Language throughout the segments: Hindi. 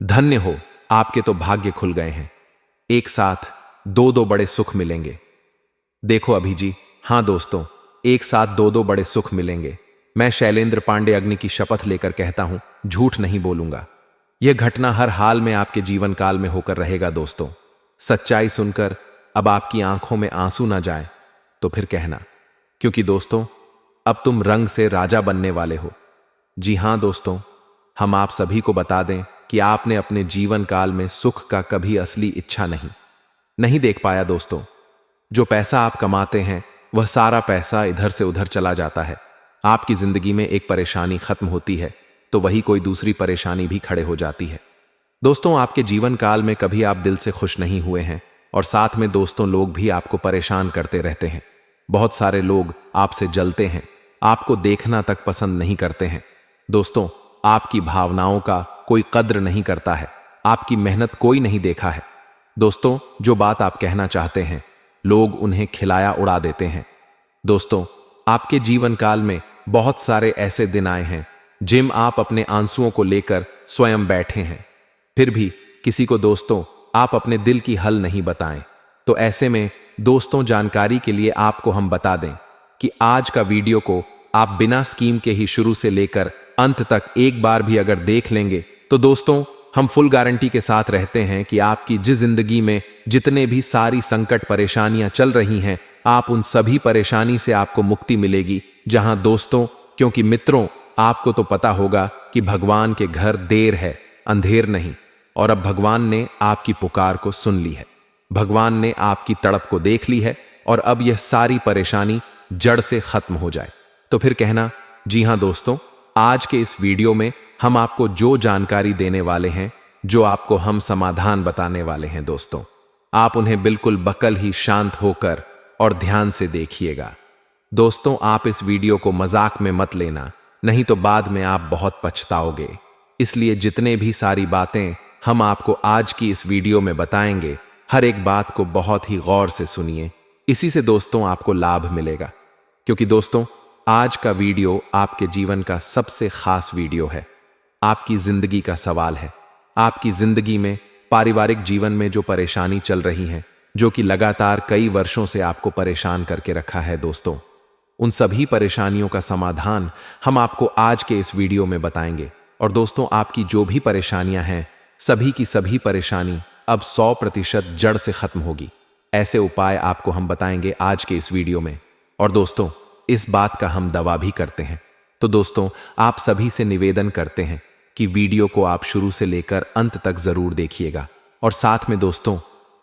धन्य हो, आपके तो भाग्य खुल गए हैं। एक साथ दो दो बड़े सुख मिलेंगे। देखो अभी जी, हां दोस्तों, एक साथ दो दो बड़े सुख मिलेंगे। मैं शैलेंद्र पांडे अग्नि की शपथ लेकर कहता हूं, झूठ नहीं बोलूंगा। यह घटना हर हाल में आपके जीवन काल में होकर रहेगा दोस्तों। सच्चाई सुनकर अब आपकी आंखों में आंसू ना जाए तो फिर कहना, क्योंकि दोस्तों अब तुम रंग से राजा बनने वाले हो। जी हां दोस्तों, हम आप सभी को बता दें कि आपने अपने जीवन काल में सुख का कभी असली इच्छा नहीं देख पाया दोस्तों। जो पैसा आप कमाते हैं वह सारा पैसा इधर से उधर चला जाता है। आपकी जिंदगी में एक परेशानी खत्म होती है तो वही कोई दूसरी परेशानी भी खड़े हो जाती है। दोस्तों, आपके जीवन काल में कभी आप दिल से खुश नहीं हुए हैं और साथ में दोस्तों लोग भी आपको परेशान करते रहते हैं। बहुत सारे लोग आपसे जलते हैं, आपको देखना तक पसंद नहीं करते हैं। दोस्तों, आपकी भावनाओं का कोई कद्र नहीं करता है, आपकी मेहनत कोई नहीं देखा है। दोस्तों, जो बात आप कहना चाहते हैं लोग उन्हें खिलाया उड़ा देते हैं। दोस्तों, आपके जीवन काल में बहुत सारे ऐसे दिन आए हैं जिम आप अपने आंसुओं को लेकर स्वयं बैठे हैं, फिर भी किसी को दोस्तों आप अपने दिल की हल नहीं बताएं। तो ऐसे में दोस्तों, जानकारी के लिए आपको हम बता दें कि आज का वीडियो को आप बिना स्कीम के ही शुरू से लेकर अंत तक एक बार भी अगर देख लेंगे तो दोस्तों हम फुल गारंटी के साथ रहते हैं कि आपकी जिस जिंदगी में जितने भी सारी संकट परेशानियां चल रही हैं, आप उन सभी परेशानी से आपको मुक्ति मिलेगी। जहां दोस्तों, क्योंकि मित्रों, आपको तो पता होगा कि भगवान के घर देर है, अंधेर नहीं। और अब भगवान ने आपकी पुकार को सुन ली है, भगवान ने आपकी तड़प को देख ली है और अब यह सारी परेशानी जड़ से खत्म हो जाए तो फिर कहना। जी हां दोस्तों, आज के इस वीडियो में हम आपको जो जानकारी देने वाले हैं, जो आपको हम समाधान बताने वाले हैं दोस्तों, आप उन्हें बिल्कुल बकल ही शांत होकर और ध्यान से देखिएगा। दोस्तों, आप इस वीडियो को मजाक में मत लेना, नहीं तो बाद में आप बहुत पछताओगे। इसलिए जितने भी सारी बातें हम आपको आज की इस वीडियो में बताएंगे, हर एक बात को बहुत ही गौर से सुनिए। इसी से दोस्तों आपको लाभ मिलेगा, क्योंकि दोस्तों आज का वीडियो आपके जीवन का सबसे खास वीडियो है। आपकी जिंदगी का सवाल है। आपकी जिंदगी में पारिवारिक जीवन में जो परेशानी चल रही है, जो कि लगातार कई वर्षों से आपको परेशान करके रखा है दोस्तों, उन सभी परेशानियों का समाधान हम आपको आज के इस वीडियो में बताएंगे। और दोस्तों, आपकी जो भी परेशानियां हैं, सभी की सभी परेशानी अब 100% जड़ से खत्म होगी। ऐसे उपाय आपको हम बताएंगे आज के इस वीडियो में। और दोस्तों, इस बात का हम दावा भी करते हैं। तो दोस्तों, आप सभी से निवेदन करते हैं कि वीडियो को आप शुरू से लेकर अंत तक जरूर देखिएगा। और साथ में दोस्तों,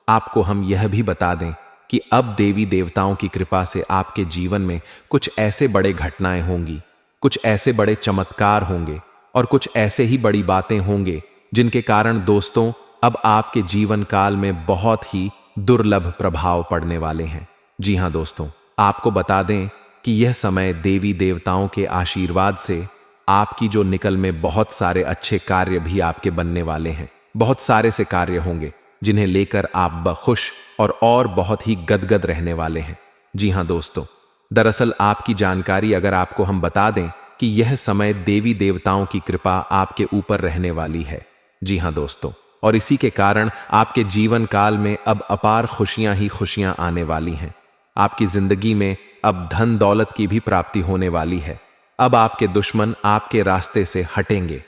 आपको हम यह भी बता दें कि अब देवी देवताओं की कृपा से आपके जीवन में कुछ ऐसे बड़े घटनाएं होंगी, कुछ ऐसे बड़े चमत्कार होंगे और कुछ ऐसे ही बड़ी बातें होंगे जिनके कारण दोस्तों अब आपके जीवन काल में बहुत ही दुर्लभ प्रभाव पड़ने वाले हैं। जी हां दोस्तों, आपको बता दें कि यह समय देवी देवताओं के आशीर्वाद से आपकी जो निकल में बहुत सारे अच्छे कार्य भी आपके बनने वाले हैं। बहुत सारे से कार्य होंगे जिन्हें लेकर आप बखुश और बहुत ही गदगद रहने वाले हैं। जी हां दोस्तों, दरअसल आपकी जानकारी अगर आपको हम बता दें कि यह समय देवी देवताओं की कृपा आपके ऊपर रहने वाली है। जी हां दोस्तों, और इसी के कारण आपके जीवन काल में अब अपार खुशियां ही खुशियां आने वाली हैं। आपकी जिंदगी में अब धन दौलत की भी प्राप्ति होने वाली है। अब आपके दुश्मन आपके रास्ते से हटेंगे,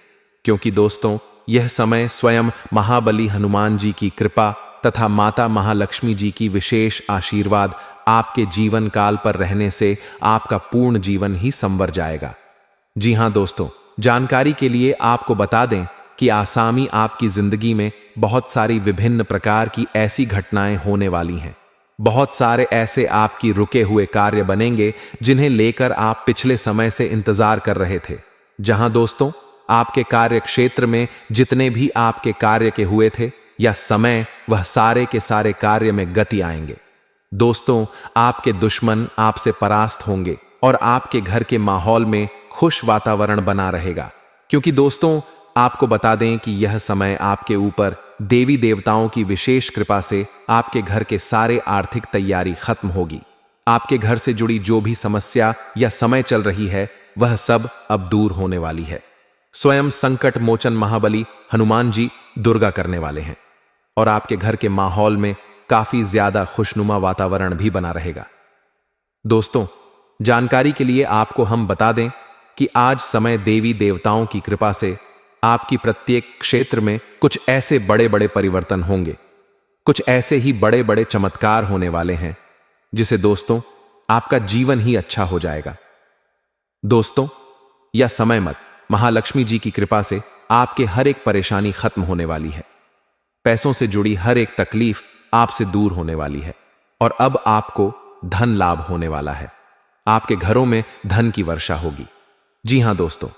क्योंकि दोस्तों यह समय स्वयं महाबली हनुमान जी की कृपा तथा माता महालक्ष्मी जी की विशेष आशीर्वाद आपके जीवन काल पर रहने से आपका पूर्ण जीवन ही संवर जाएगा। जी हां दोस्तों, जानकारी के लिए आपको बता दें कि आसामी आपकी जिंदगी में बहुत सारी विभिन्न प्रकार की ऐसी घटनाएं होने वाली हैं। बहुत सारे ऐसे आपकी रुके हुए कार्य बनेंगे जिन्हें लेकर आप पिछले समय से इंतजार कर रहे थे। जहां दोस्तों आपके कार्य क्षेत्र में जितने भी आपके कार्य के हुए थे या समय, वह सारे के सारे कार्य में गति आएंगे। दोस्तों, आपके दुश्मन आपसे परास्त होंगे और आपके घर के माहौल में खुश वातावरण बना रहेगा, क्योंकि दोस्तों आपको बता दें कि यह समय आपके ऊपर देवी देवताओं की विशेष कृपा से आपके घर के सारे आर्थिक तैयारी खत्म होगी। आपके घर से जुड़ी जो भी समस्या या समय चल रही है, वह सब अब दूर होने वाली है। स्वयं संकट मोचन महाबली हनुमान जी दुर्गा करने वाले हैं और आपके घर के माहौल में काफी ज्यादा खुशनुमा वातावरण भी बना रहेगा। दोस्तों, जानकारी के लिए आपको हम बता दें कि आज समय देवी देवताओं की कृपा से आपकी प्रत्येक क्षेत्र में कुछ ऐसे बड़े बड़े परिवर्तन होंगे, कुछ ऐसे ही बड़े बड़े चमत्कार होने वाले हैं जिसे दोस्तों आपका जीवन ही अच्छा हो जाएगा। दोस्तों, यह समय मत महालक्ष्मी जी की कृपा से आपके हर एक परेशानी खत्म होने वाली है। पैसों से जुड़ी हर एक तकलीफ आपसे दूर होने वाली है और अब आपको धन लाभ होने वाला है। आपके घरों में धन की वर्षा होगी। जी हां दोस्तों,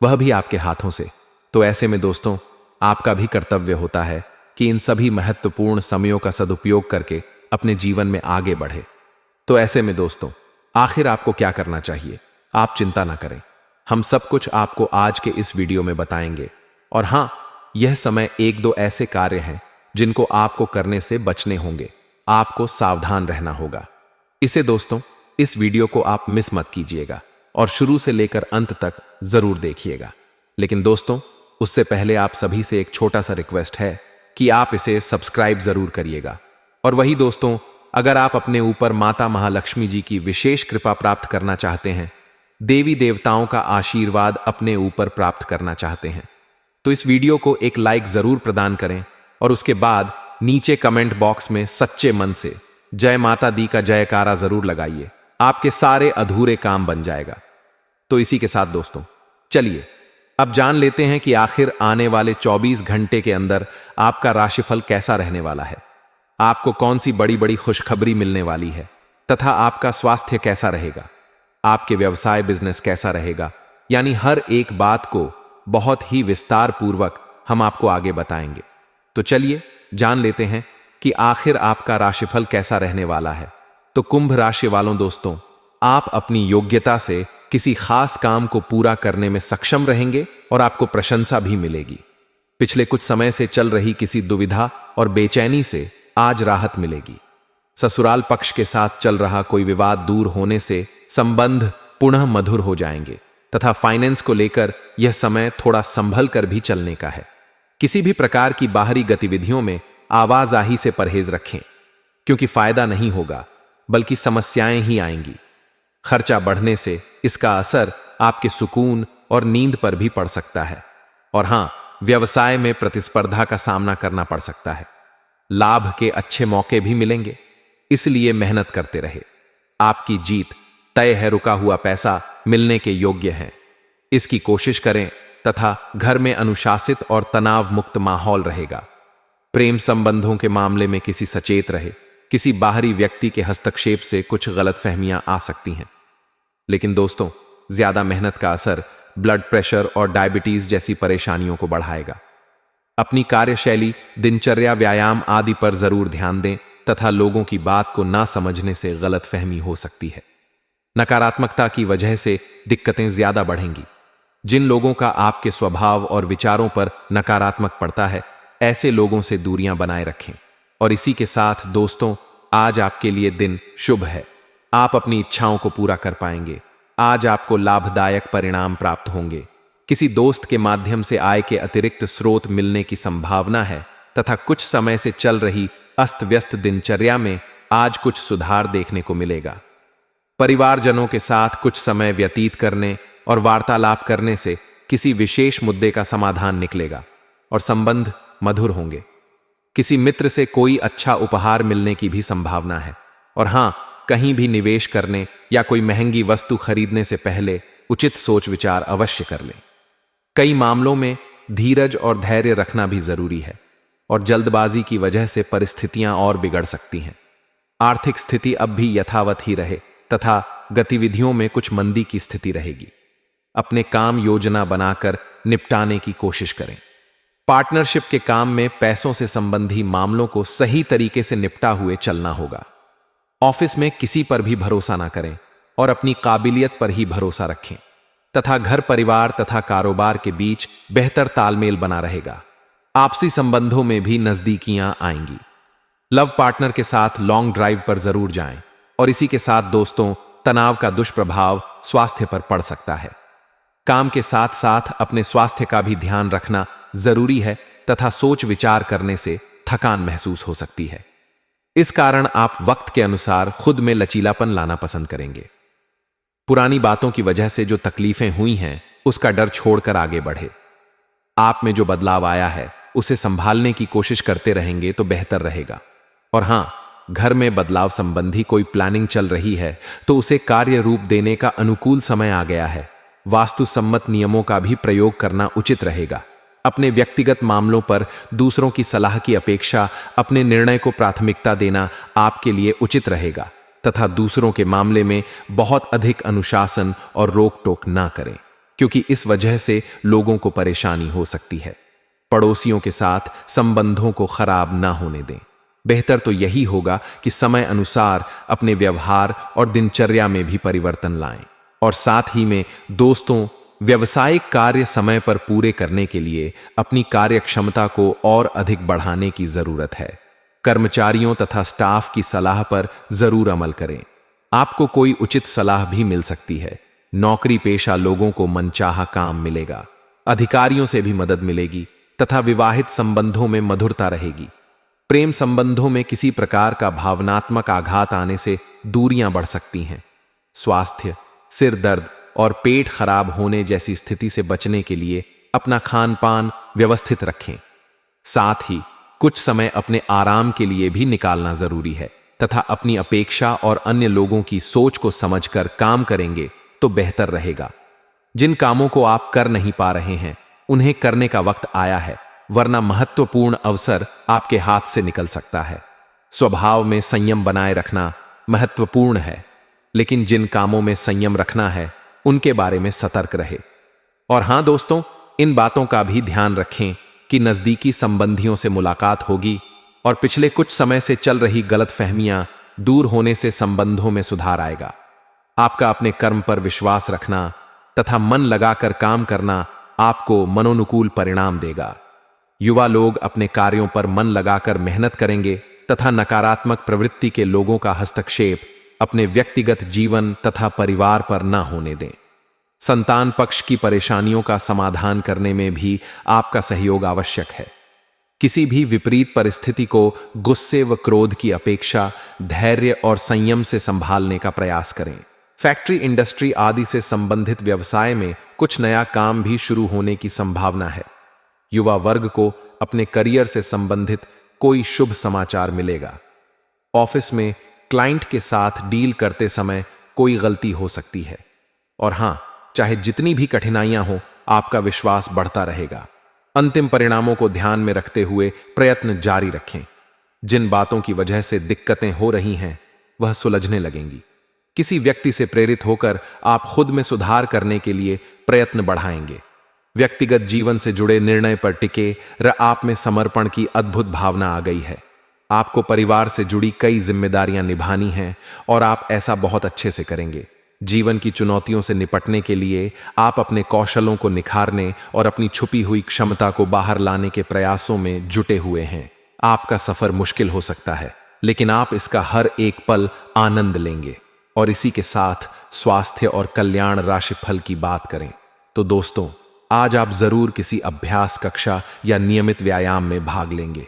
वह भी आपके हाथों से। तो ऐसे में दोस्तों आपका भी कर्तव्य होता है कि इन सभी महत्वपूर्ण समयों का सदुपयोग करके अपने जीवन में आगे बढ़े। तो ऐसे में दोस्तों आखिर आपको क्या करना चाहिए? आप चिंता ना करें, हम सब कुछ आपको आज के इस वीडियो में बताएंगे। और हां, यह समय एक दो ऐसे कार्य हैं जिनको आपको करने से बचने होंगे, आपको सावधान रहना होगा। इसे दोस्तों इस वीडियो को आप मिस मत कीजिएगा और शुरू से लेकर अंत तक जरूर देखिएगा। लेकिन दोस्तों उससे पहले आप सभी से एक छोटा सा रिक्वेस्ट है कि आप इसे सब्सक्राइब जरूर करिएगा। और वही दोस्तों, अगर आप अपने ऊपर माता महालक्ष्मी जी की विशेष कृपा प्राप्त करना चाहते हैं, देवी देवताओं का आशीर्वाद अपने ऊपर प्राप्त करना चाहते हैं, तो इस वीडियो को एक लाइक जरूर प्रदान करें और उसके बाद नीचे कमेंट बॉक्स में सच्चे मन से जय माता दी का जयकारा जरूर लगाइए। आपके सारे अधूरे काम बन जाएगा। तो इसी के साथ दोस्तों चलिए अब जान लेते हैं कि आखिर आने वाले 24 घंटे के अंदर आपका राशिफल कैसा रहने वाला है, आपको कौन सी बड़ी बड़ी खुशखबरी मिलने वाली है तथा आपका स्वास्थ्य कैसा रहेगा, आपके व्यवसाय बिजनेस कैसा रहेगा। यानी हर एक बात को बहुत ही विस्तार पूर्वक हम आपको आगे बताएंगे। तो चलिए जान लेते हैं कि आखिर आपका राशिफल कैसा रहने वाला है। तो कुंभ राशि वालों दोस्तों, आप अपनी योग्यता से किसी खास काम को पूरा करने में सक्षम रहेंगे और आपको प्रशंसा भी मिलेगी। पिछले कुछ समय से चल रही किसी दुविधा और बेचैनी से आज राहत मिलेगी। ससुराल पक्ष के साथ चल रहा कोई विवाद दूर होने से संबंध पुनः मधुर हो जाएंगे तथा फाइनेंस को लेकर यह समय थोड़ा संभल कर भी चलने का है। किसी भी प्रकार की बाहरी गतिविधियों में आवाजाही से परहेज रखें, क्योंकि फायदा नहीं होगा बल्कि समस्याएं ही आएंगी। खर्चा बढ़ने से इसका असर आपके सुकून और नींद पर भी पड़ सकता है। और हां, व्यवसाय में प्रतिस्पर्धा का सामना करना पड़ सकता है। लाभ के अच्छे मौके भी मिलेंगे, इसलिए मेहनत करते रहे। आपकी जीत तय है, रुका हुआ पैसा मिलने के योग्य है, इसकी कोशिश करें तथा घर में अनुशासित और तनाव मुक्त माहौल रहेगा। प्रेम संबंधों के मामले में किसी सचेत रहे, किसी बाहरी व्यक्ति के हस्तक्षेप से कुछ गलतफहमियां आ सकती हैं। लेकिन दोस्तों ज्यादा मेहनत का असर ब्लड प्रेशर और डायबिटीज जैसी परेशानियों को बढ़ाएगा। अपनी कार्यशैली, दिनचर्या, व्यायाम आदि पर जरूर ध्यान दें तथा लोगों की बात को ना समझने से गलतफहमी हो सकती है। नकारात्मकता की वजह से दिक्कतें ज्यादा बढ़ेंगी। जिन लोगों का आपके स्वभाव और विचारों पर नकारात्मक पड़ता है, ऐसे लोगों से दूरियां बनाए रखें। और इसी के साथ दोस्तों आज आपके लिए दिन शुभ है। आप अपनी इच्छाओं को पूरा कर पाएंगे। आज आपको लाभदायक परिणाम प्राप्त होंगे। किसी दोस्त के माध्यम से आय के अतिरिक्त स्रोत मिलने की संभावना है तथा कुछ समय से चल रही अस्त व्यस्त दिनचर्या में आज कुछ सुधार देखने को मिलेगा। परिवारजनों के साथ कुछ समय व्यतीत करने और वार्तालाप करने से किसी विशेष मुद्दे का समाधान निकलेगा और संबंध मधुर होंगे। किसी मित्र से कोई अच्छा उपहार मिलने की भी संभावना है। और हां, कहीं भी निवेश करने या कोई महंगी वस्तु खरीदने से पहले उचित सोच विचार अवश्य कर लें। कई मामलों में धीरज और धैर्य रखना भी जरूरी है और जल्दबाजी की वजह से परिस्थितियां और बिगड़ सकती हैं। आर्थिक स्थिति अब भी यथावत ही रहे तथा गतिविधियों में कुछ मंदी की स्थिति रहेगी। अपने काम योजना बनाकर निपटाने की कोशिश करें। पार्टनरशिप के काम में पैसों से संबंधी मामलों को सही तरीके से निपटा हुए चलना होगा। ऑफिस में किसी पर भी भरोसा ना करें और अपनी काबिलियत पर ही भरोसा रखें तथा घर परिवार तथा कारोबार के बीच बेहतर तालमेल बना रहेगा। आपसी संबंधों में भी नजदीकियां आएंगी। लव पार्टनर के साथ लॉन्ग ड्राइव पर जरूर जाएं। और इसी के साथ दोस्तों तनाव का दुष्प्रभाव स्वास्थ्य पर पड़ सकता है। काम के साथ साथ अपने स्वास्थ्य का भी ध्यान रखना जरूरी है तथा सोच विचार करने से थकान महसूस हो सकती है। इस कारण आप वक्त के अनुसार खुद में लचीलापन लाना पसंद करेंगे। पुरानी बातों की वजह से जो तकलीफें हुई हैं उसका डर छोड़कर आगे बढ़े। आप में जो बदलाव आया है उसे संभालने की कोशिश करते रहेंगे तो बेहतर रहेगा। और हां, घर में बदलाव संबंधी कोई प्लानिंग चल रही है तो उसे कार्य रूप देने का अनुकूल समय आ गया है। वास्तु सम्मत नियमों का भी प्रयोग करना उचित रहेगा। अपने व्यक्तिगत मामलों पर दूसरों की सलाह की अपेक्षा अपने निर्णय को प्राथमिकता देना आपके लिए उचित रहेगा तथा दूसरों के मामले में बहुत अधिक अनुशासन और रोक टोक ना करें, क्योंकि इस वजह से लोगों को परेशानी हो सकती है। पड़ोसियों के साथ संबंधों को खराब ना होने दें। बेहतर तो यही होगा कि समय अनुसार अपने व्यवहार और दिनचर्या में भी परिवर्तन लाएं और साथ ही में दोस्तों, व्यवसायिक कार्य समय पर पूरे करने के लिए अपनी कार्य क्षमता को और अधिक बढ़ाने की जरूरत है। कर्मचारियों तथा स्टाफ की सलाह पर जरूर अमल करें। आपको कोई उचित सलाह भी मिल सकती है। नौकरी पेशा लोगों को मनचाहा काम मिलेगा। अधिकारियों से भी मदद मिलेगी तथा विवाहित संबंधों में मधुरता रहेगी। प्रेम संबंधों में किसी प्रकार का भावनात्मक आघात आने से दूरियां बढ़ सकती हैं। स्वास्थ्य, सिर दर्द और पेट खराब होने जैसी स्थिति से बचने के लिए अपना खान पान व्यवस्थित रखें। साथ ही कुछ समय अपने आराम के लिए भी निकालना जरूरी है तथा अपनी अपेक्षा और अन्य लोगों की सोच को समझकर काम करेंगे तो बेहतर रहेगा। जिन कामों को आप कर नहीं पा रहे हैं उन्हें करने का वक्त आया है, वरना महत्वपूर्ण अवसर आपके हाथ से निकल सकता है। स्वभाव में संयम बनाए रखना महत्वपूर्ण है, लेकिन जिन कामों में संयम रखना है उनके बारे में सतर्क रहे। और हां दोस्तों, इन बातों का भी ध्यान रखें कि नजदीकी संबंधियों से मुलाकात होगी और पिछले कुछ समय से चल रही गलतफहमियां दूर होने से संबंधों में सुधार आएगा। आपका अपने कर्म पर विश्वास रखना तथा मन लगाकर काम करना आपको मनोनुकूल परिणाम देगा। युवा लोग अपने कार्यों पर मन लगाकर मेहनत करेंगे तथा नकारात्मक प्रवृत्ति के लोगों का हस्तक्षेप अपने व्यक्तिगत जीवन तथा परिवार पर न होने दें। संतान पक्ष की परेशानियों का समाधान करने में भी आपका सहयोग आवश्यक है। किसी भी विपरीत परिस्थिति को गुस्से व क्रोध की अपेक्षा धैर्य और संयम से संभालने का प्रयास करें। फैक्ट्री, इंडस्ट्री आदि से संबंधित व्यवसाय में कुछ नया काम भी शुरू होने की संभावना है। युवा वर्ग को अपने करियर से संबंधित कोई शुभ समाचार मिलेगा। ऑफिस में क्लाइंट के साथ डील करते समय कोई गलती हो सकती है। और हां, चाहे जितनी भी कठिनाइयां हो, आपका विश्वास बढ़ता रहेगा। अंतिम परिणामों को ध्यान में रखते हुए प्रयत्न जारी रखें। जिन बातों की वजह से दिक्कतें हो रही हैं वह सुलझने लगेंगी। किसी व्यक्ति से प्रेरित होकर आप खुद में सुधार करने के लिए प्रयत्न बढ़ाएंगे। व्यक्तिगत जीवन से जुड़े निर्णय पर टिके र आप में समर्पण की अद्भुत भावना आ गई है। आपको परिवार से जुड़ी कई जिम्मेदारियां निभानी हैं और आप ऐसा बहुत अच्छे से करेंगे। जीवन की चुनौतियों से निपटने के लिए आप अपने कौशलों को निखारने और अपनी छुपी हुई क्षमता को बाहर लाने के प्रयासों में जुटे हुए हैं। आपका सफर मुश्किल हो सकता है, लेकिन आप इसका हर एक पल आनंद लेंगे। और इसी के साथ स्वास्थ्य और कल्याण राशिफल की बात करें तो दोस्तों, आज आप जरूर किसी अभ्यास कक्षा या नियमित व्यायाम में भाग लेंगे।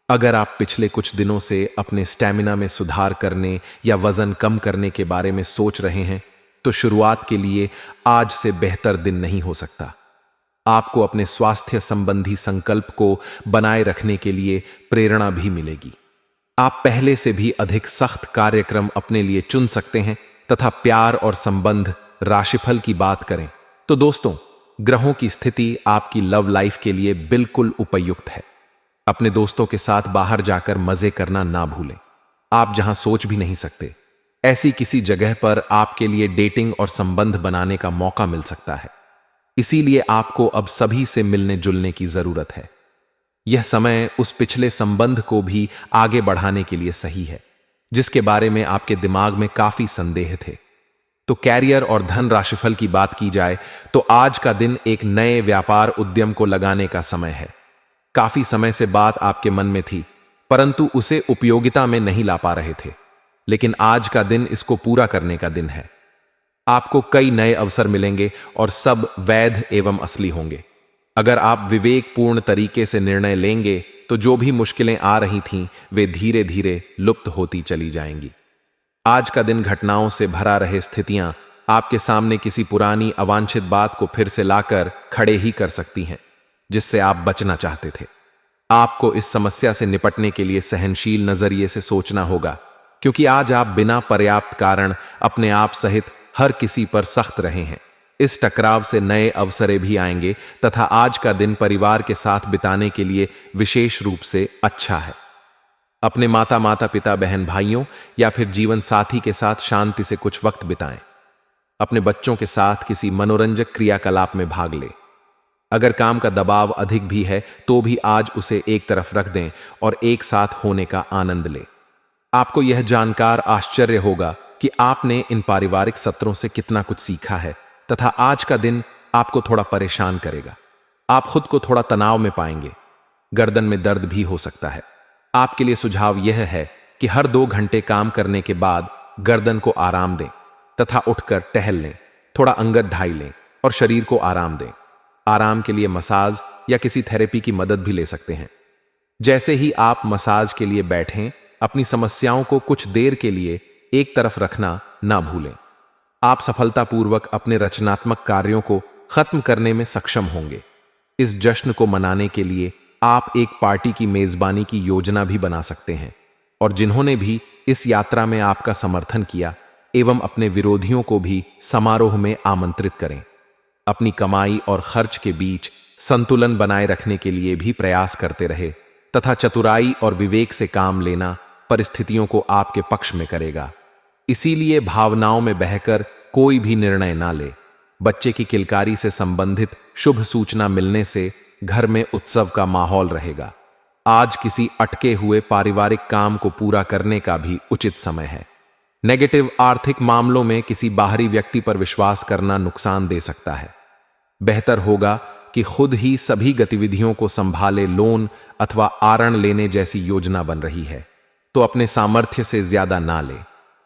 अगर आप पिछले कुछ दिनों से अपने स्टैमिना में सुधार करने या वजन कम करने के बारे में सोच रहे हैं तो शुरुआत के लिए आज से बेहतर दिन नहीं हो सकता। आपको अपने स्वास्थ्य संबंधी संकल्प को बनाए रखने के लिए प्रेरणा भी मिलेगी। आप पहले से भी अधिक सख्त कार्यक्रम अपने लिए चुन सकते हैं तथा प्यार और संबंध राशिफल की बात करें तो दोस्तों, ग्रहों की स्थिति आपकी लव लाइफ के लिए बिल्कुल उपयुक्त है। अपने दोस्तों के साथ बाहर जाकर मजे करना ना भूलें। आप जहां सोच भी नहीं सकते, ऐसी किसी जगह पर आपके लिए डेटिंग और संबंध बनाने का मौका मिल सकता है। इसीलिए आपको अब सभी से मिलने जुलने की जरूरत है। यह समय उस पिछले संबंध को भी आगे बढ़ाने के लिए सही है जिसके बारे में आपके दिमाग में काफी संदेह थे। तो कैरियर और धन राशिफल की बात की जाए तो आज का दिन एक नए व्यापार उद्यम को लगाने का समय है। काफी समय से बात आपके मन में थी, परंतु उसे उपयोगिता में नहीं ला पा रहे थे, लेकिन आज का दिन इसको पूरा करने का दिन है। आपको कई नए अवसर मिलेंगे और सब वैध एवं असली होंगे। अगर आप विवेकपूर्ण तरीके से निर्णय लेंगे तो जो भी मुश्किलें आ रही थीं वे धीरे धीरे लुप्त होती चली जाएंगी। आज का दिन घटनाओं से भरा रहे स्थितियां आपके सामने किसी पुरानी अवांछित बात को फिर से लाकर खड़े ही कर सकती हैं जिससे आप बचना चाहते थे। आपको इस समस्या से निपटने के लिए सहनशील नजरिए से सोचना होगा, क्योंकि आज आप बिना पर्याप्त कारण अपने आप सहित हर किसी पर सख्त रहे हैं। इस टकराव से नए अवसरें भी आएंगे तथा आज का दिन परिवार के साथ बिताने के लिए विशेष रूप से अच्छा है। अपने माता पिता, बहन भाइयों या फिर जीवन साथी के साथ शांति से कुछ वक्त बिताएं। अपने बच्चों के साथ किसी मनोरंजक क्रियाकलाप में भाग लें। अगर काम का दबाव अधिक भी है तो भी आज उसे एक तरफ रख दें और एक साथ होने का आनंद लें। आपको यह जानकर आश्चर्य होगा कि आपने इन पारिवारिक सत्रों से कितना कुछ सीखा है तथा आज का दिन आपको थोड़ा परेशान करेगा। आप खुद को थोड़ा तनाव में पाएंगे। गर्दन में दर्द भी हो सकता है। आपके लिए सुझाव यह है कि हर 2 घंटे काम करने के बाद गर्दन को आराम दें तथा उठकर टहल लें, थोड़ा अंगत ढाई लें और शरीर को आराम दें। आराम के लिए मसाज या किसी थेरेपी की मदद भी ले सकते हैं। जैसे ही आप मसाज के लिए बैठें, अपनी समस्याओं को कुछ देर के लिए एक तरफ रखना ना भूलें। आप सफलतापूर्वक अपने रचनात्मक कार्यों को खत्म करने में सक्षम होंगे। इस जश्न को मनाने के लिए आप एक पार्टी की मेजबानी की योजना भी बना सकते हैं और जिन्होंने भी इस यात्रा में आपका समर्थन किया एवं अपने विरोधियों को भी समारोह में आमंत्रित करें। अपनी कमाई और खर्च के बीच संतुलन बनाए रखने के लिए भी प्रयास करते रहे तथा चतुराई और विवेक से काम लेना परिस्थितियों को आपके पक्ष में करेगा। इसीलिए भावनाओं में बहकर कोई भी निर्णय ना ले। बच्चे की किलकारी से संबंधित शुभ सूचना मिलने से घर में उत्सव का माहौल रहेगा। आज किसी अटके हुए पारिवारिक काम को पूरा करने का भी उचित समय है। नेगेटिव आर्थिक मामलों में किसी बाहरी व्यक्ति पर विश्वास करना नुकसान दे सकता है। बेहतर होगा कि खुद ही सभी गतिविधियों को संभाले। लोन अथवा आरण लेने जैसी योजना बन रही है तो अपने सामर्थ्य से ज्यादा ना ले,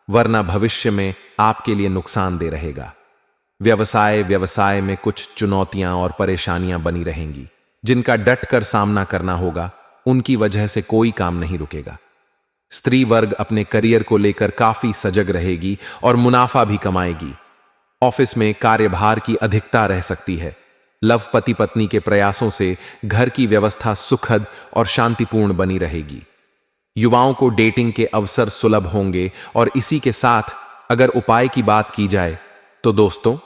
वरना भविष्य में आपके लिए नुकसानदेह रहेगा। व्यवसाय में कुछ चुनौतियां और परेशानियां बनी रहेंगी जिनका डट कर सामना करना होगा। उनकी वजह से कोई काम नहीं रुकेगा। स्त्री वर्ग अपने करियर को लेकर काफी सजग रहेगी और मुनाफा भी कमाएगी। ऑफिस में कार्यभार की अधिकता रह सकती है। लव पति पत्नी के प्रयासों से घर की व्यवस्था सुखद और शांतिपूर्ण बनी रहेगी। युवाओं को डेटिंग के अवसर सुलभ होंगे और इसी के साथ अगर उपाय की बात की जाए तो दोस्तों,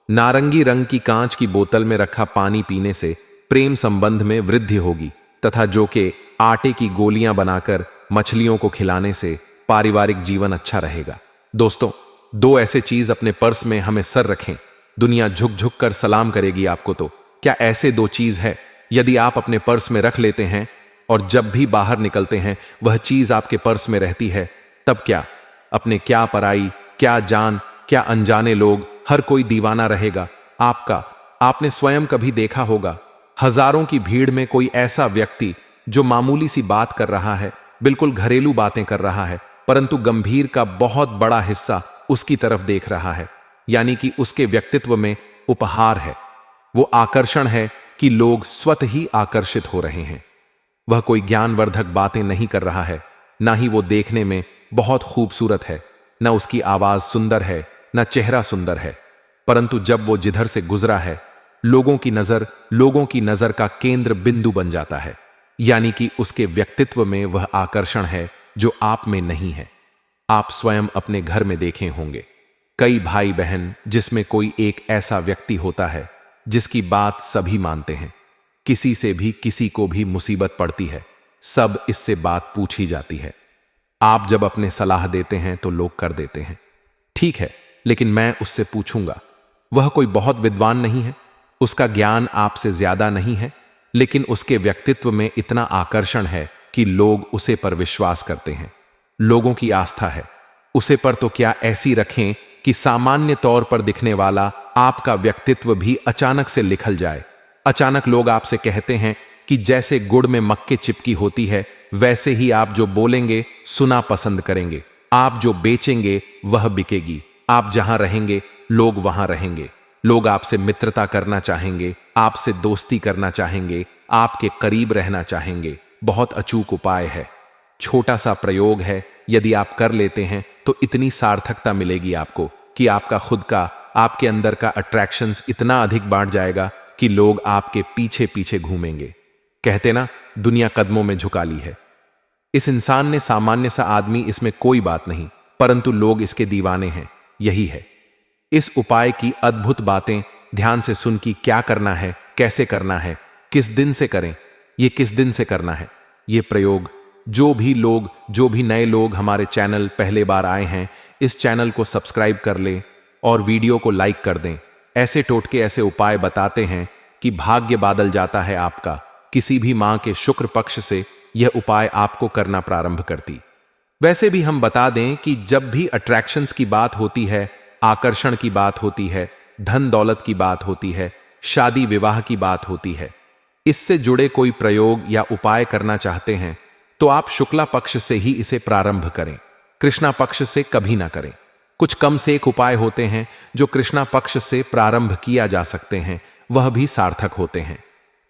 नारंगी रंग की कांच की बोतल में रखा पानी पीने से प्रेम संबंध में वृद्धि होगी तथा जो कि आटे की गोलियां बनाकर मछलियों को खिलाने से पारिवारिक जीवन अच्छा रहेगा। दोस्तों, 2 ऐसे चीज अपने पर्स में हमेशा रखें। दुनिया झुक झुक कर सलाम करेगी आपको। तो क्या ऐसे 2 चीज है यदि आप अपने पर्स में रख लेते हैं और जब भी बाहर निकलते हैं वह चीज आपके पर्स में रहती है, तब क्या अपने क्या पराई, क्या जान, क्या अनजाने लोग, हर कोई दीवाना रहेगा आपका। आपने स्वयं कभी देखा होगा हजारों की भीड़ में कोई ऐसा व्यक्ति जो मामूली सी बात कर रहा है, बिल्कुल घरेलू बातें कर रहा है, परंतु गंभीर का बहुत बड़ा हिस्सा उसकी तरफ देख रहा है। यानी कि उसके व्यक्तित्व में उपहार है, वो आकर्षण है कि लोग स्वतः ही आकर्षित हो रहे हैं। वह कोई ज्ञानवर्धक बातें नहीं कर रहा है, ना ही वो देखने में बहुत खूबसूरत है, ना उसकी आवाज सुंदर है, ना चेहरा सुंदर है, परंतु जब वो जिधर से गुजरा है लोगों की नजर का केंद्र बिंदु बन जाता है। यानी कि उसके व्यक्तित्व में वह आकर्षण है जो आप में नहीं है। आप स्वयं अपने घर में देखे होंगे कई भाई बहन जिसमें कोई एक ऐसा व्यक्ति होता है जिसकी बात सभी मानते हैं। किसी से भी किसी को भी मुसीबत पड़ती है, सब इससे बात पूछी जाती है। आप जब अपने सलाह देते हैं तो लोग कर देते हैं, ठीक है, लेकिन मैं उससे पूछूंगा। वह कोई बहुत विद्वान नहीं है, उसका ज्ञान आपसे ज्यादा नहीं है, लेकिन उसके व्यक्तित्व में इतना आकर्षण है कि लोग उसे पर विश्वास करते हैं। लोगों की आस्था है उसे पर, तो क्या ऐसी रखें कि सामान्य तौर पर दिखने वाला आपका व्यक्तित्व भी अचानक से लिखल जाए। अचानक लोग आपसे कहते हैं कि जैसे गुड़ में मक्के चिपकी होती है, वैसे ही आप जो बोलेंगे सुना पसंद करेंगे। आप जो बेचेंगे वह बिकेगी। आप जहां रहेंगे लोग वहां रहेंगे। लोग आपसे मित्रता करना चाहेंगे, आपसे दोस्ती करना चाहेंगे, आपके करीब रहना चाहेंगे। बहुत अचूक उपाय है, छोटा सा प्रयोग है। यदि आप कर लेते हैं तो इतनी सार्थकता मिलेगी आपको कि आपका खुद का, आपके अंदर का अट्रैक्शंस इतना अधिक बढ़ जाएगा कि लोग आपके पीछे पीछे घूमेंगे। कहते ना, दुनिया कदमों में झुका ली है। इस इंसान ने, सामान्य सा आदमी, इसमें कोई बात नहीं, परंतु लोग इसके दीवाने हैं। यही है इस उपाय की अद्भुत बातें। ध्यान से सुन कि क्या करना है, कैसे करना है, किस दिन से करें, ये किस दिन से करना है ये प्रयोग। जो भी नए लोग हमारे चैनल पहले बार आए हैं, इस चैनल को सब्सक्राइब कर लें और वीडियो को लाइक कर दें। ऐसे टोटके, ऐसे उपाय बताते हैं कि भाग्य बादल जाता है आपका। किसी भी मां के शुक्र पक्ष से यह उपाय आपको करना प्रारंभ करती। वैसे भी हम बता दें कि जब भी अट्रैक्शंस की बात होती है, आकर्षण की बात होती है, धन दौलत की बात होती है, शादी विवाह की बात होती है, इससे जुड़े कोई प्रयोग या उपाय करना चाहते हैं तो आप शुक्ला पक्ष से ही इसे प्रारंभ करें, कृष्णा पक्ष से कभी ना करें। कुछ कम से एक उपाय होते हैं जो कृष्णा पक्ष से प्रारंभ किया जा सकते हैं, वह भी सार्थक होते हैं,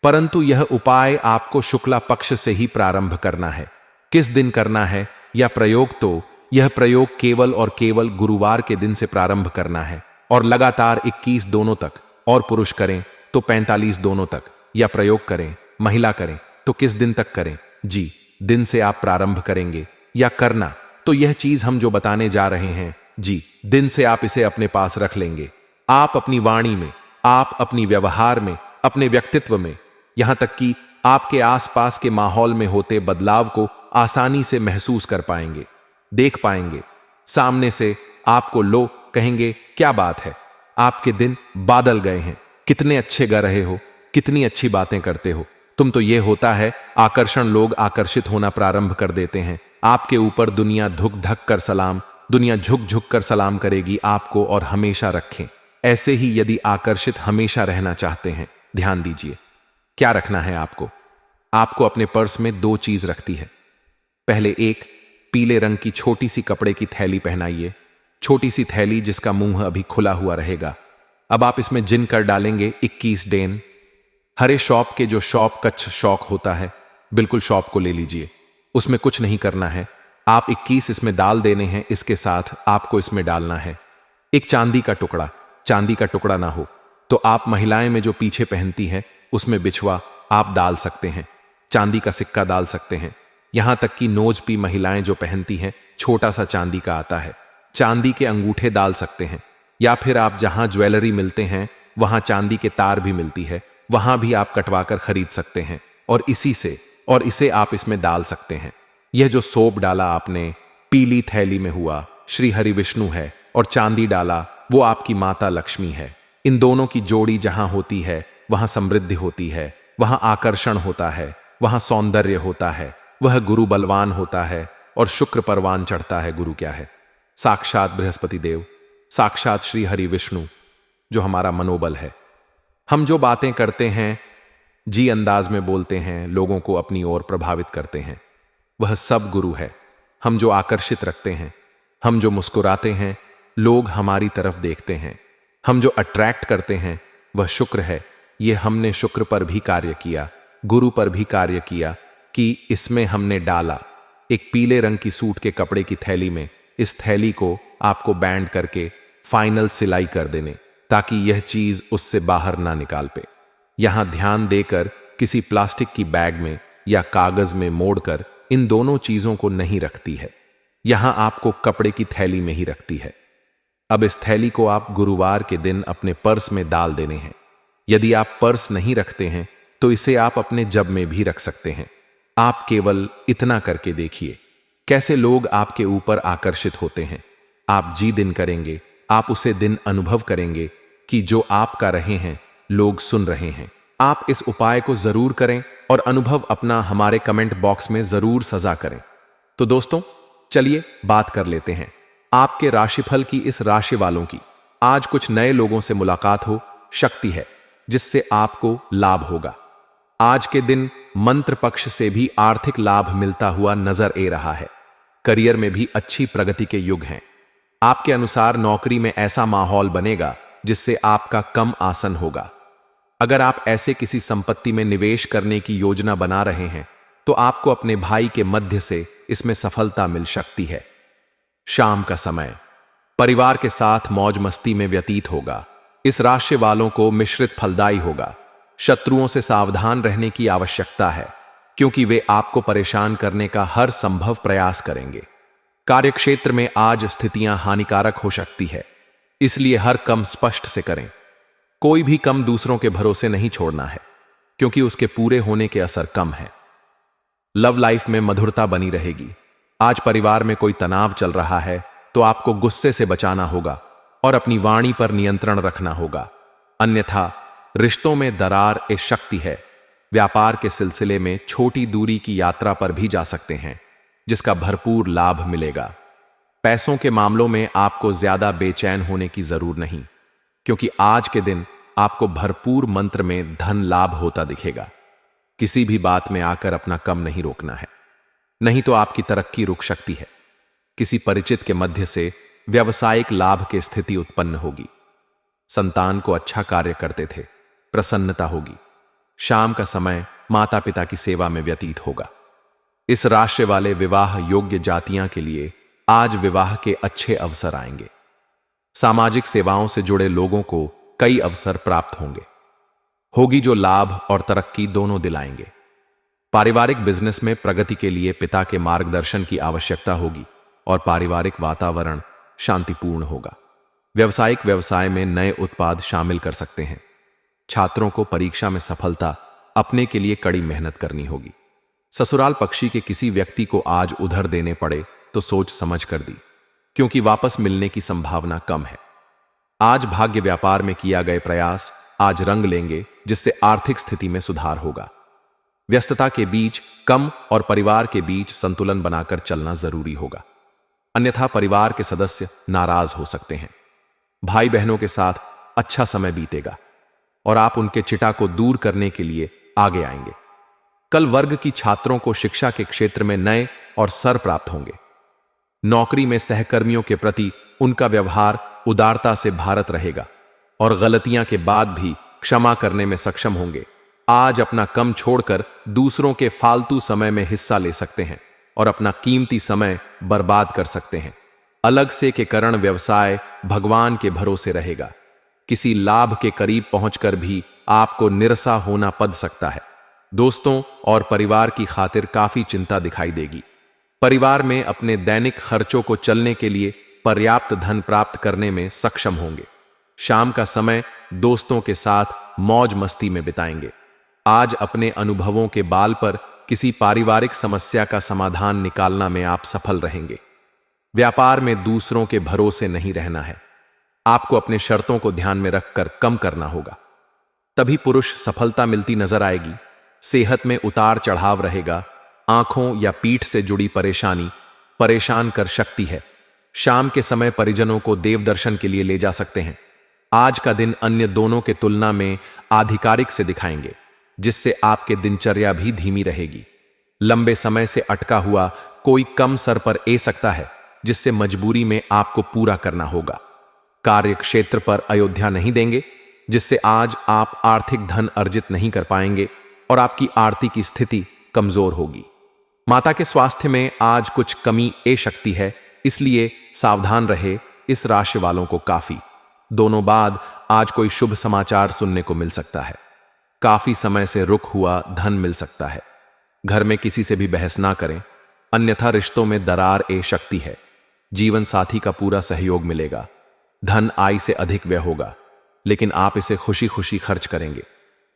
परंतु यह उपाय आपको शुक्ला पक्ष से ही प्रारंभ करना है। किस दिन करना है या प्रयोग, तो यह प्रयोग केवल और केवल गुरुवार के दिन से प्रारंभ करना है और लगातार 21 दोनों तक, और पुरुष करें तो 45 दोनों तक, या प्रयोग करें, महिला करें तो किस दिन तक करें। जी, दिन से आप प्रारंभ करेंगे या करना, तो यह चीज हम जो बताने जा रहे हैं, जी, दिन से आप इसे अपने पास रख लेंगे। आप अपनी वाणी में, आप अपनी व्यवहार में, अपने व्यक्तित्व में, यहां तक कि आपके आसपास के माहौल में होते बदलाव को आसानी से महसूस कर पाएंगे, देख पाएंगे। सामने से आपको लोग कहेंगे, क्या बात है, आपके दिन बादल गए हैं, कितने अच्छे गा रहे हो, कितनी अच्छी बातें करते हो तुम। तो यह होता है आकर्षण। लोग आकर्षित होना प्रारंभ कर देते हैं आपके ऊपर। दुनिया धुक धक कर सलाम, दुनिया झुक झुक कर सलाम करेगी आपको और हमेशा रखें। ऐसे ही यदि आकर्षित हमेशा रहना चाहते हैं, ध्यान दीजिए क्या रखना है आपको। आपको अपने पर्स में 2 चीज रखती है। पहले एक पीले रंग की छोटी सी कपड़े की थैली पहनाइए, छोटी सी थैली जिसका मुंह अभी खुला हुआ रहेगा। अब आप इसमें जिन कर डालेंगे 21 डेन। हरे शॉप के, जो शॉप कच्छ शौक होता है, बिल्कुल शॉप को ले लीजिए, उसमें कुछ नहीं करना है। आप 21 इसमें डाल देने हैं। इसके साथ आपको इसमें डालना है एक चांदी का टुकड़ा। चांदी का टुकड़ा ना हो तो आप महिलाएं में जो पीछे पहनती हैं उसमें बिछवा आप डाल सकते हैं, चांदी का सिक्का डाल सकते हैं। यहां तक कि नोजपी महिलाएं जो पहनती हैं, छोटा सा चांदी का आता है, चांदी के अंगूठे डाल सकते हैं। या फिर आप जहां ज्वेलरी मिलते हैं वहां चांदी के तार भी मिलती है, वहां भी आप कटवाकर खरीद सकते हैं और इसे आप इसमें डाल सकते हैं। यह जो सोप डाला आपने पीली थैली में हुआ, श्री हरि विष्णु है, और चांदी डाला वो आपकी माता लक्ष्मी है। इन दोनों की जोड़ी जहां होती है वहां समृद्धि होती है, वहां आकर्षण होता है, वहां सौंदर्य होता है, वह गुरु बलवान होता है और शुक्र परवान चढ़ता है। गुरु क्या है? साक्षात बृहस्पति देव, साक्षात श्री हरि विष्णु, जो हमारा मनोबल है। हम जो बातें करते हैं, जी अंदाज में बोलते हैं, लोगों को अपनी ओर प्रभावित करते हैं, वह सब गुरु है। हम जो आकर्षित रखते हैं, हम जो मुस्कुराते हैं, लोग हमारी तरफ देखते हैं, हम जो अट्रैक्ट करते हैं, वह शुक्र है। ये हमने शुक्र पर भी कार्य किया, गुरु पर भी कार्य किया कि इसमें हमने डाला एक पीले रंग की सूट के कपड़े की थैली में। इस थैली को आपको बैंड करके फाइनल सिलाई कर देने, ताकि यह चीज उससे बाहर ना निकाल पे। यहां ध्यान देकर किसी प्लास्टिक की बैग में या कागज में मोड़कर इन दोनों चीजों को नहीं रखती है, यहां आपको कपड़े की थैली में ही रखती है। अब इस थैली को आप गुरुवार के दिन अपने पर्स में डाल देने हैं। यदि आप पर्स नहीं रखते हैं तो इसे आप अपने जब में भी रख सकते हैं। आप केवल इतना करके देखिए कैसे लोग आपके ऊपर आकर्षित होते हैं। आप जी दिन करेंगे, आप उसे दिन अनुभव करेंगे कि जो आपका रहे हैं, लोग सुन रहे हैं। आप इस उपाय को जरूर करें और अनुभव अपना हमारे कमेंट बॉक्स में जरूर सजा करें। तो दोस्तों, चलिए बात कर लेते हैं आपके राशिफल की। इस राशि वालों की आज कुछ नए लोगों से मुलाकात हो शक्ति है, जिससे आपको लाभ होगा। आज के दिन मंत्र पक्ष से भी आर्थिक लाभ मिलता हुआ नजर आ रहा है। करियर में भी अच्छी प्रगति के युग हैं आपके अनुसार नौकरी में ऐसा माहौल बनेगा जिससे आपका कम आसन होगा। अगर आप ऐसे किसी संपत्ति में निवेश करने की योजना बना रहे हैं तो आपको अपने भाई के मध्य से इसमें सफलता मिल सकती है। शाम का समय परिवार के साथ मौज मस्ती में व्यतीत होगा। इस राशि वालों को मिश्रित फलदायी होगा। शत्रुओं से सावधान रहने की आवश्यकता है क्योंकि वे आपको परेशान करने का हर संभव प्रयास करेंगे। कार्यक्षेत्र में आज स्थितियां हानिकारक हो सकती है, इसलिए हर काम स्पष्ट से करें। कोई भी काम दूसरों के भरोसे नहीं छोड़ना है क्योंकि उसके पूरे होने के असर कम है। लव लाइफ में मधुरता बनी रहेगी। आज परिवार में कोई तनाव चल रहा है तो आपको गुस्से से बचाना होगा और अपनी वाणी पर नियंत्रण रखना होगा, अन्यथा रिश्तों में दरार एक शक्ति है। व्यापार के सिलसिले में छोटी दूरी की यात्रा पर भी जा सकते हैं जिसका भरपूर लाभ मिलेगा। पैसों के मामलों में आपको ज्यादा बेचैन होने की जरूरत नहीं क्योंकि आज के दिन आपको भरपूर मंत्र में धन लाभ होता दिखेगा। किसी भी बात में आकर अपना कम नहीं रोकना है, नहीं तो आपकी तरक्की रुक सकती है। किसी परिचित के मध्य से व्यावसायिक लाभ की स्थिति उत्पन्न होगी। संतान को अच्छा कार्य करते थे, प्रसन्नता होगी। शाम का समय माता पिता की सेवा में व्यतीत होगा। इस राशि वाले विवाह योग्य जातियां के लिए आज विवाह के अच्छे अवसर आएंगे। सामाजिक सेवाओं से जुड़े लोगों को कई अवसर प्राप्त होगी जो लाभ और तरक्की दोनों दिलाएंगे। पारिवारिक बिजनेस में प्रगति के लिए पिता के मार्गदर्शन की आवश्यकता होगी और पारिवारिक वातावरण शांतिपूर्ण होगा। व्यावसायिक व्यवसाय में नए उत्पाद शामिल कर सकते हैं। छात्रों को परीक्षा में सफलता अपने के लिए कड़ी मेहनत करनी होगी। ससुराल पक्षी के किसी व्यक्ति को आज उधार देने पड़े तो सोच समझ कर दी क्योंकि वापस मिलने की संभावना कम है। आज भाग्य व्यापार में किया गए प्रयास आज रंग लेंगे जिससे आर्थिक स्थिति में सुधार होगा। व्यस्तता के बीच कम और परिवार के बीच संतुलन बनाकर चलना जरूरी होगा, अन्यथा परिवार के सदस्य नाराज हो सकते हैं। भाई बहनों के साथ अच्छा समय बीतेगा और आप उनके चिटा को दूर करने के लिए आगे आएंगे। कल वर्ग की छात्रों को शिक्षा के क्षेत्र में नए और सर प्राप्त होंगे। नौकरी में सहकर्मियों के प्रति उनका व्यवहार उदारता से भारत रहेगा और गलतियां के बाद भी क्षमा करने में सक्षम होंगे। आज अपना कम छोड़कर दूसरों के फालतू समय में हिस्सा ले सकते हैं और अपना कीमती समय बर्बाद कर सकते हैं। अलग से के कारण व्यवसाय भगवान के भरोसे रहेगा। किसी लाभ के करीब पहुंचकर भी आपको निराशा होना पड़ सकता है। दोस्तों और परिवार की खातिर काफी चिंता दिखाई देगी। परिवार में अपने दैनिक खर्चों को चलने के लिए पर्याप्त धन प्राप्त करने में सक्षम होंगे। शाम का समय दोस्तों के साथ मौज मस्ती में बिताएंगे। आज अपने अनुभवों के बाल पर किसी पारिवारिक समस्या का समाधान निकालना में आप सफल रहेंगे। व्यापार में दूसरों के भरोसे नहीं रहना है। आपको अपने शर्तों को ध्यान में रखकर कम करना होगा, तभी पुरुष सफलता मिलती नजर आएगी। सेहत में उतार चढ़ाव रहेगा। आंखों या पीठ से जुड़ी परेशानी परेशान कर सकती है। शाम के समय परिजनों को देव दर्शन के लिए ले जा सकते हैं। आज का दिन अन्य दोनों के तुलना में आधिकारिक से दिखाएंगे जिससे आपके दिनचर्या भी धीमी रहेगी। लंबे समय से अटका हुआ कोई कम सर पर ए सकता है जिससे मजबूरी में आपको पूरा करना होगा। कार्य क्षेत्र पर अयोध्या नहीं देंगे जिससे आज आप आर्थिक धन अर्जित नहीं कर पाएंगे और आपकी आर्थिक की स्थिति कमजोर होगी। माता के स्वास्थ्य में आज कुछ कमी ए सकती है, इसलिए सावधान रहे। इस राशि वालों को काफी दोनों बाद आज कोई शुभ समाचार सुनने को मिल सकता है। काफी समय से रुक हुआ धन मिल सकता है। घर में किसी से भी बहस ना करें, अन्यथा रिश्तों में दरार ए सकती है। जीवन साथी का पूरा सहयोग मिलेगा। धन आय से अधिक व्यय होगा, लेकिन आप इसे खुशी खुशी खर्च करेंगे।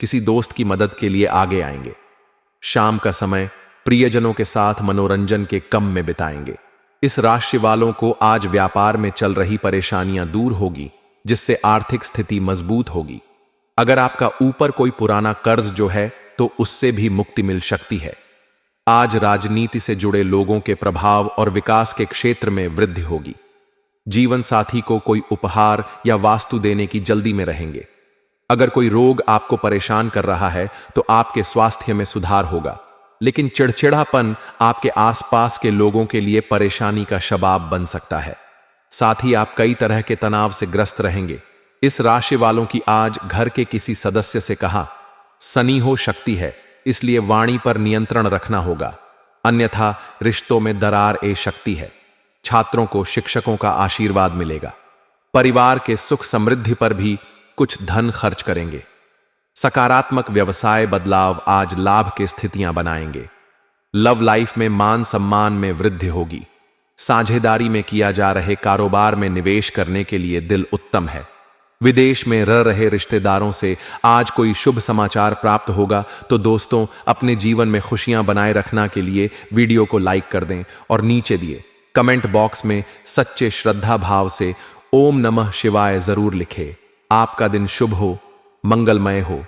किसी दोस्त की मदद के लिए आगे आएंगे। शाम का समय प्रियजनों के साथ मनोरंजन के कम में बिताएंगे। इस राशि वालों को आज व्यापार में चल रही परेशानियां दूर होगी जिससे आर्थिक स्थिति मजबूत होगी। अगर आपका ऊपर कोई पुराना कर्ज जो है तो उससे भी मुक्ति मिल सकती है। आज राजनीति से जुड़े लोगों के प्रभाव और विकास के क्षेत्र में वृद्धि होगी। जीवन साथी को कोई उपहार या वास्तु देने की जल्दी में रहेंगे। अगर कोई रोग आपको परेशान कर रहा है तो आपके स्वास्थ्य में सुधार होगा, लेकिन चिड़चिड़ापन आपके आसपास के लोगों के लिए परेशानी का शबाब बन सकता है। साथ ही आप कई तरह के तनाव से ग्रस्त रहेंगे। इस राशि वालों की आज घर के किसी सदस्य से कहा, शनि हो शक्ति है, इसलिए वाणी पर नियंत्रण रखना होगा, अन्यथा रिश्तों में दरार ए शक्ति है। छात्रों को शिक्षकों का आशीर्वाद मिलेगा। परिवार के सुख समृद्धि पर भी कुछ धन खर्च करेंगे। सकारात्मक व्यवसाय बदलाव आज लाभ के स्थितियां बनाएंगे। लव लाइफ में मान सम्मान में वृद्धि होगी। साझेदारी में किया जा रहे कारोबार में निवेश करने के लिए दिल उत्तम है। विदेश में रह रहे रिश्तेदारों से आज कोई शुभ समाचार प्राप्त होगा, तो दोस्तों अपने जीवन में खुशियां बनाए रखने के लिए वीडियो को लाइक कर दें और नीचे दिए कमेंट बॉक्स में सच्चे श्रद्धा भाव से ओम नमः शिवाय जरूर लिखें। आपका दिन शुभ हो, मंगलमय हो।